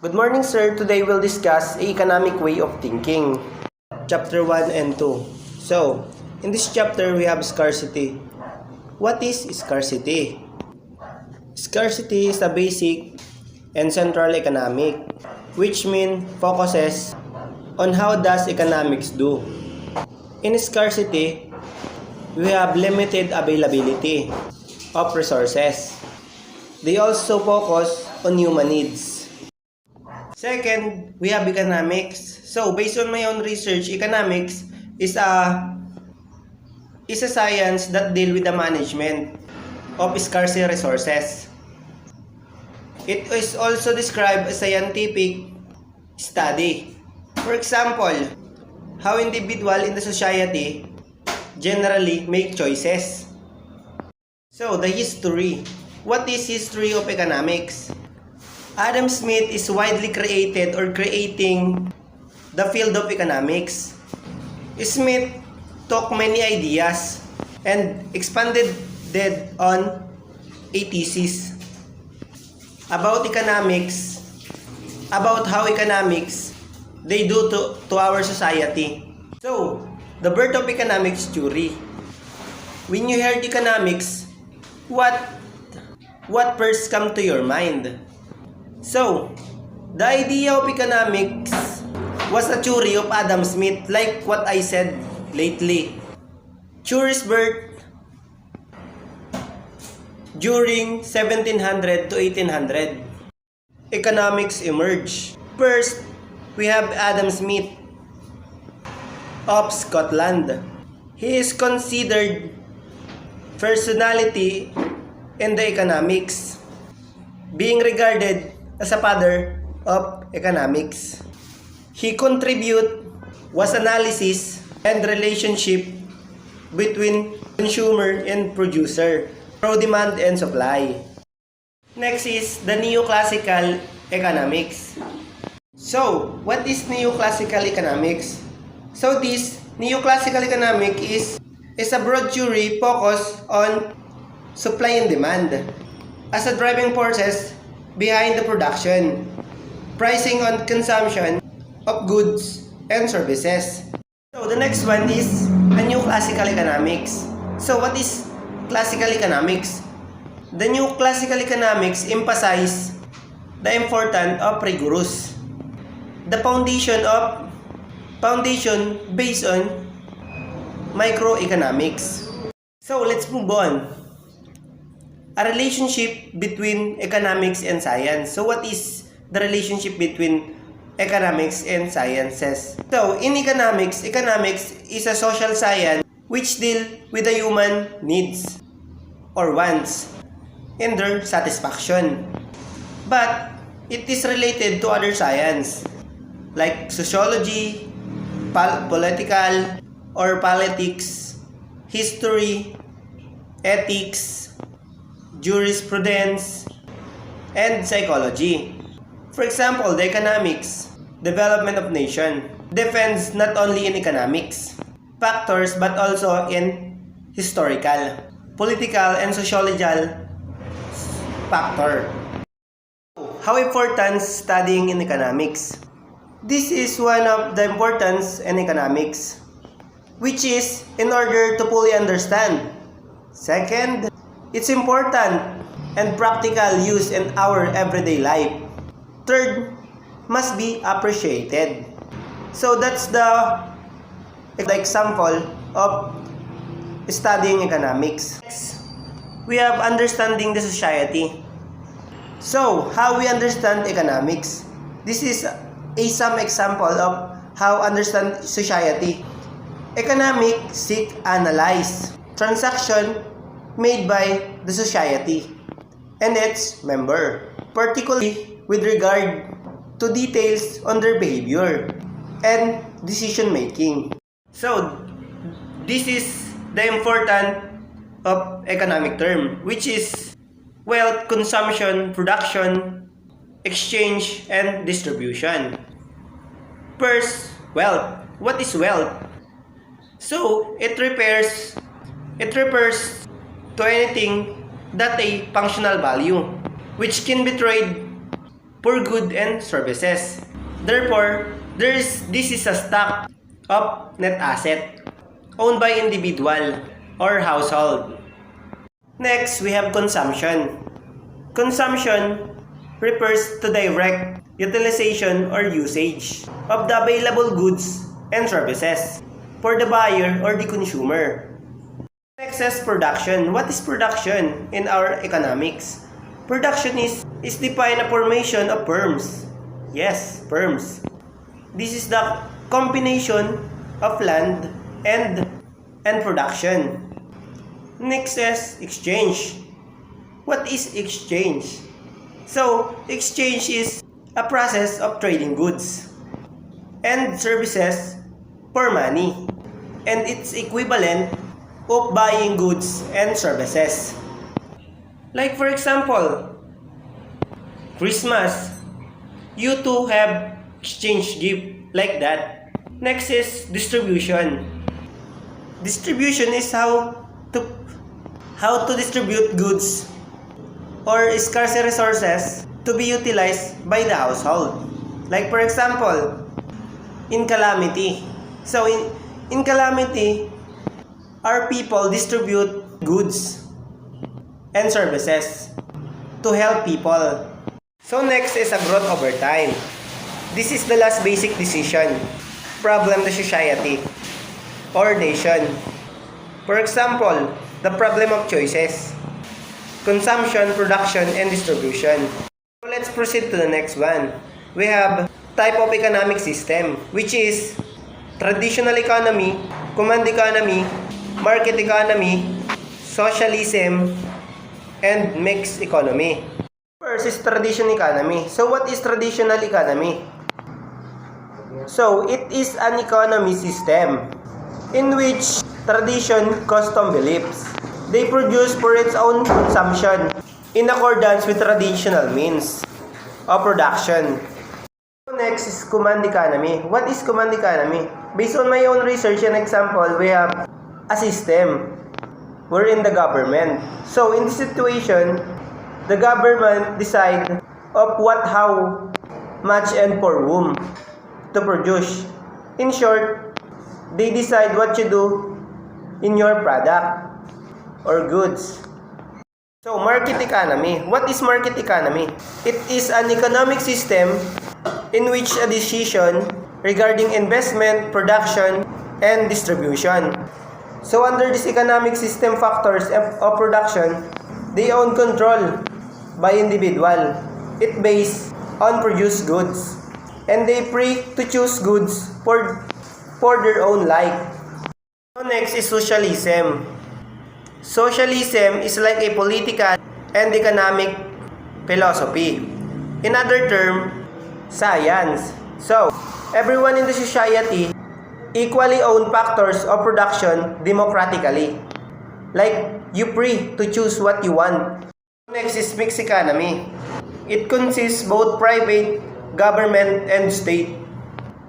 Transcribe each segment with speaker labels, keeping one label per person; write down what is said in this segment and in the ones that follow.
Speaker 1: Good morning, sir. Today we'll discuss economic way of thinking. Chapter 1 and 2. So, in this chapter we have scarcity. What is scarcity? Scarcity is a basic and central economic, which means focuses on how does economics do. In scarcity, we have limited availability of resources. They also focus on human needs. Second, we have economics. So, based on my own research, economics is a science that deal with the management of scarce resources. It is also described as a scientific study. For example, how individual in the society generally make choices. So, the history. What is history of economics? Adam Smith is widely created or creating the field of economics. Smith took many ideas and expanded on a thesis about economics, about how economics they do to our society. So, the birth of economics theory. When you heard economics, what first come to your mind? So, the idea of economics was a theory of Adam Smith, like what I said lately. Theory's birth during 1700 to 1800. Economics emerged. First, we have Adam Smith of Scotland. He is considered personality in the economics, being regarded as a father of economics. He was analysis and relationship between consumer and producer through demand and supply. Next is the neoclassical economics. So, what is neoclassical economics? So, this neoclassical economic is a broad theory focused on supply and demand as a driving forces behind the production, pricing on consumption of goods and services. So the next one is a new classical economics. So what is classical economics? The new classical economics emphasize the importance of rigorous, the foundation based on microeconomics. So let's move on. A relationship between economics and science. So what is the relationship between economics and sciences? So in economics is a social science which deal with the human needs or wants and their satisfaction. But it is related to other science like sociology, political or politics, history, ethics, jurisprudence, and psychology. For example, the economics, development of nation, depends not only in economics factors but also in historical, political, and sociological factor. How important studying in economics? This is one of the importance in economics, which is in order to fully understand. Second, it's important and practical use in our everyday life. Third, must be appreciated. So that's the example of studying economics. Next, we have understanding the society. So, how we understand economics? This is some example of how understand society. Economics seek analyze transaction made by the society and its member, particularly with regard to details on their behavior and decision making. So, this is the important of economic term, which is wealth, consumption, production, exchange, and distribution. First, wealth. What is wealth? So, it refers to anything that a functional value, which can be for goods and services. Therefore, this is a stock of net asset owned by individual or household. Next, we have consumption. Consumption refers to direct utilization or usage of the available goods and services for the buyer or the consumer. Next is production. What is production in our economics? Production is defined a formation of firms. Yes, firms. This is the combination of land and production. Next is exchange. What is exchange? So, exchange is a process of trading goods and services for money, and it's equivalent of buying goods and services. Like for example, Christmas, you two have exchange gift like that. Next is distribution. Distribution is how to distribute goods or scarce resources to be utilized by the household. Like for example, in calamity. So in calamity, our people distribute goods and services to help people. So next is a growth over time. This is the last basic decision problem the society or nation. For example, the problem of choices, consumption, production, and distribution. So let's proceed to the next one. We have type of economic system, which is traditional economy, command economy, market economy, socialism, and mixed economy. First is traditional economy. So what is traditional economy? So it is an economy system in which tradition, custom, beliefs, they produce for its own consumption in accordance with traditional means of production. Next is command economy. What is command economy? Based on my own research and example, we have a system wherein the government. So in this situation, the government decide of what, how much, and for whom to produce. In short, they decide what you do in your product or goods. So market economy. What is market economy? It is an economic system in which a decision regarding investment, production, and distribution. So under this economic system factors of production, they own control by individual. It based on produced goods, and they free to choose goods for their own like. So next is socialism. Socialism is like a political and economic philosophy. In other term, science. So, everyone in the society equally own factors of production democratically. Like, you free to choose what you want. Next is mixed economy. It consists both private, government, and state.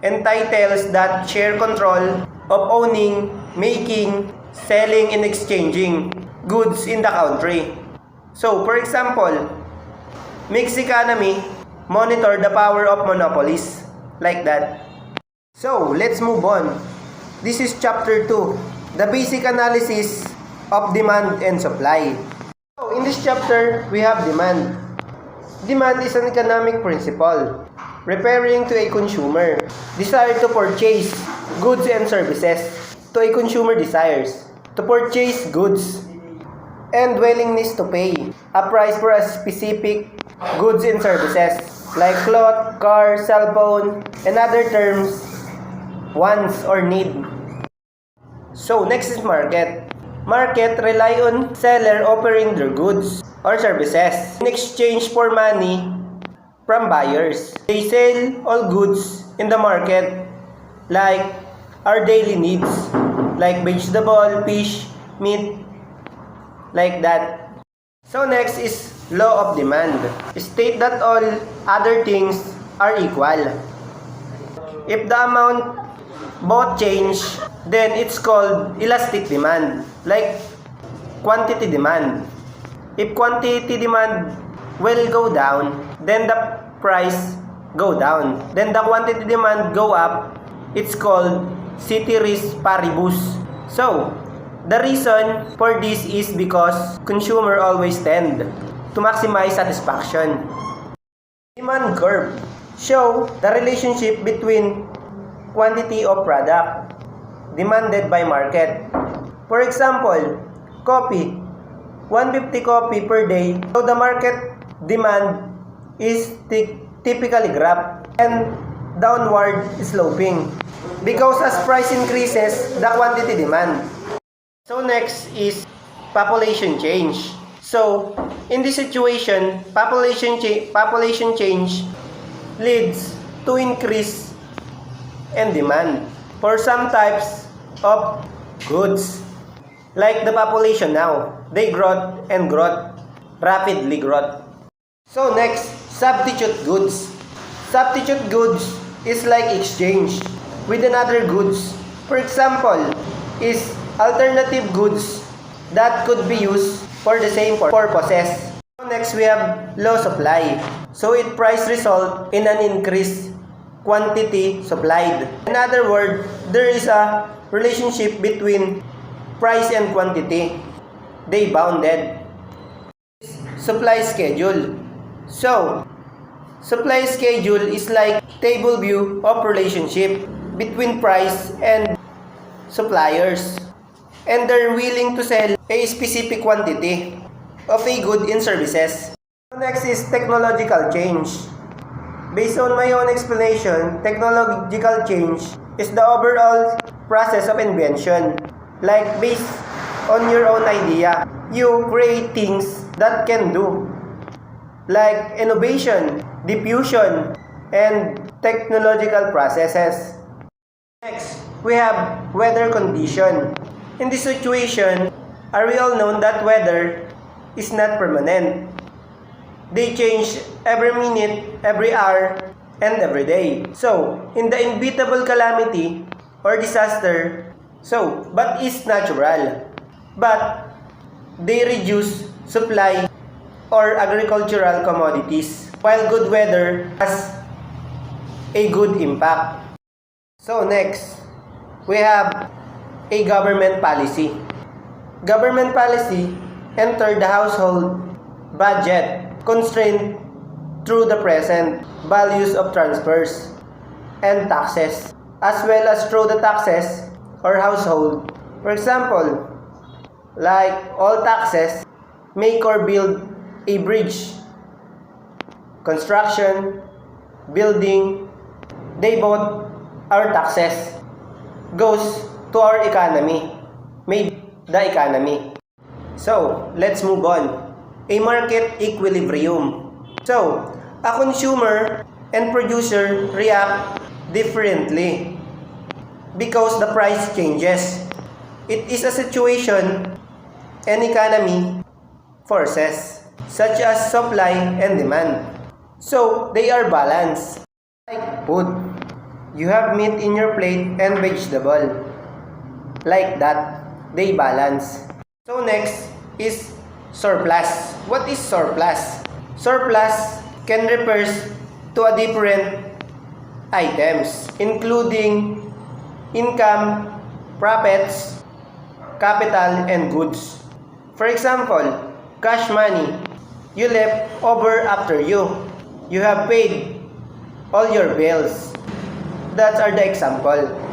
Speaker 1: Entitles that share control of owning, making, selling, and exchanging goods in the country. So, for example, mixed economy monitor the power of monopolies like that. So, let's move on. This is chapter 2, the basic analysis of demand and supply. So, in this chapter, we have demand. Demand is an economic principle referring to a consumer desire to purchase goods and services, to a consumer desires to purchase goods and willingness to pay a price for a specific goods and services like cloth, car, cell phone, and other terms, wants or need. So next is market. Market rely on seller offering their goods or services in exchange for money from buyers. They sell all goods in the market like our daily needs like vegetable, fish, meat, like that. So next is law of demand. State that all other things are equal. If the amount both change, then it's called elastic demand, like quantity demand. If quantity demand will go down, then the price go down. Then the quantity demand go up. It's called ceteris paribus. So, the reason for this is because consumer always tend to maximize satisfaction. Demand curve show the relationship between quantity of product demanded by market. For example, coffee, 150 coffee per day. So the market demand is typically graph and downward sloping because as price increases, the quantity demand. So next is population change. So in this situation, population change leads to increase and demand for some types of goods. Like the population now, they grow and grow, rapidly grow. So next, substitute goods. Substitute goods is like exchange with another goods. For example, is alternative goods that could be used for the same purposes. Next, we have low supply. So it price result in an increased quantity supplied. In other words, there is a relationship between price and quantity. They bounded. Supply schedule. So, supply schedule is like table view of relationship between price and suppliers. And they're willing to sell a specific quantity of a good in services. Next is technological change. Based on my own explanation, technological change is the overall process of invention. Like based on your own idea, you create things that can do. Like innovation, diffusion, and technological processes. Next, we have weather condition. In this situation, are we all know that weather is not permanent? They change every minute, every hour, and every day. So, in the inevitable calamity or disaster, but it's natural. But they reduce supply or agricultural commodities, while good weather has a good impact. So next, we have a government policy. Government policy entered the household budget constrained through the present values of transfers and taxes, as well as through the taxes or household. For example, like all taxes, make or build a bridge, construction, building, they both are taxes, goes to our economy, made the economy. So, let's move on. A market equilibrium. So, a consumer and producer react differently because the price changes. It is a situation and economy forces such as supply and demand. So, they are balanced. Like food, you have meat in your plate and vegetable. Like that, they balance. So next is surplus. What is surplus? Surplus can refers to a different items, including income, profits, capital, and goods. For example, cash money, you left over after you. You have paid all your bills. That are the example.